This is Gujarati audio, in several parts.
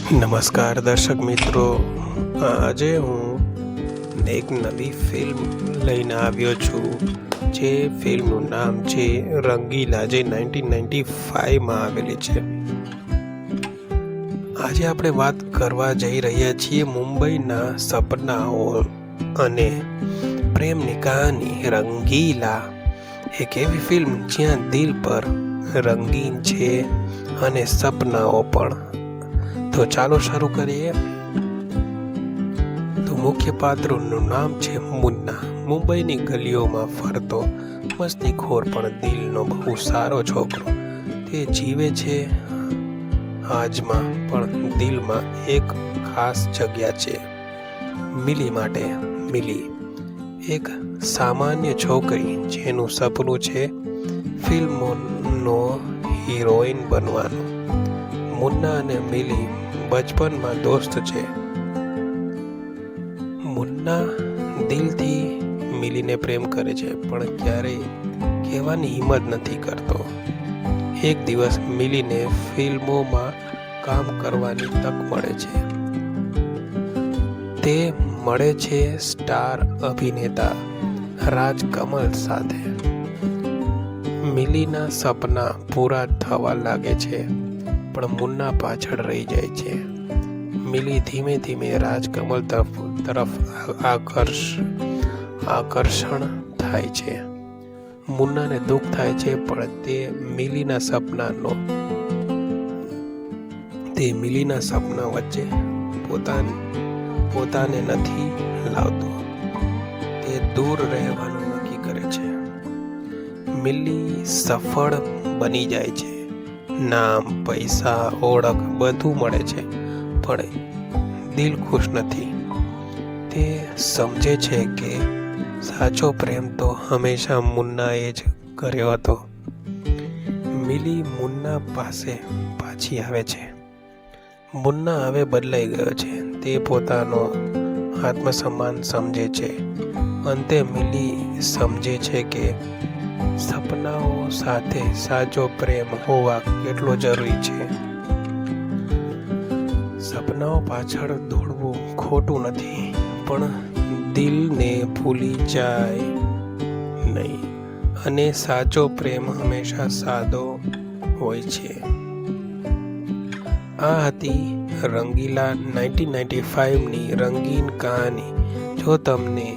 નમસ્કાર દર્શક મિત્રો, આજે હું એક નવી ફિલ્મ લઈને આવ્યો છું. જે ફિલ્મનું નામ છે રંગીલા, જે 1995માં આવેલી છે. આજે આપણે વાત કરવા જઈ રહ્યા છીએ મુંબઈના સપનાઓ અને પ્રેમની કહાની રંગીલા. એક એવી ફિલ્મ જ્યાં દિલ પર રંગીન છે અને સપનાઓ પણ. તો ચાલો શરૂ કરીએ. તો મુખ્ય પાત્રનું નામ છે મુન્ના. મુંબઈની ગલીઓમાં ફરતો મસ્તીખોર પણ દિલનો બહુ સારો છોકરો. તે જીવે છે આજમાં, પણ દિલમાં એક ખાસ જગ્યા છે મિલી માટે. મિલી એક સામાન્ય છોકરી જેનું સપનું છે ફિલ્મોનો હિરોઈન બનવાનું. મુન્ના અને મિલી બચપનમાં દોસ્ત છે. મુન્ના દિલથી મિલીને પ્રેમ કરે છે, પણ ક્યારેય કહેવાની હિંમત નથી કરતો. એક દિવસ મિલીને ફિલ્મોમાં કામ કરવાની તક મળે છે. તે મળે છે સ્ટાર અભિનેતા રાજ કમલ સાથે. મિલીના સપના પૂરા થવા લાગે છે, પણ મુન્ના પાછળ રહી જાય છે. મિલી ધીમે ધીમે રાજકમલ તરફ આકર્ષણ થાય છે. મુન્નાને દુઃખ થાય છે, પણ તે મિલીના સપના વચ્ચે પોતાને નથી લાવતો. તે દૂર રહેવાનું નક્કી કરે છે. મિલી સફળ બની જાય છે. નામ, પૈસા, ઓળખ બધું મળે છે, પણ દિલ ખુશ નથી. તે સમજે છે કે સાચો પ્રેમ તો હંમેશા મુન્નાએ જ કર્યો હતો. મિલી મુન્ના પાસે પાછી આવે છે. મુન્ના હવે બદલાઈ ગયો છે. તે પોતાનો આત્મસન્માન સમજે છે. અંતે મિલી સમજે છે કે સપનાઓ સાથે સાચો પ્રેમ હોવા કેટલો જરૂરી છે. સપનાઓ પાછળ દોડવું ખોટું નથી, પણ દિલને ભૂલી જાય નહીં. અને સાચો પ્રેમ હંમેશા સાદો હોય છે. આ હતી રંગીલા 1995ની રંગીન કહાની. જો તમને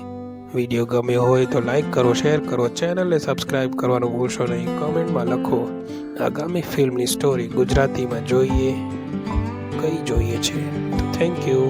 વિડીયો ગમ્યો હોય તો લાઈક કરો, શેર કરો, ચેનલને સબસ્ક્રાઈબ કરવાનું ભૂલશો નહીં. કોમેન્ટમાં લખો આગામી ફિલ્મની સ્ટોરી ગુજરાતીમાં કઈ જોઈએ છે. તો થેન્ક યુ.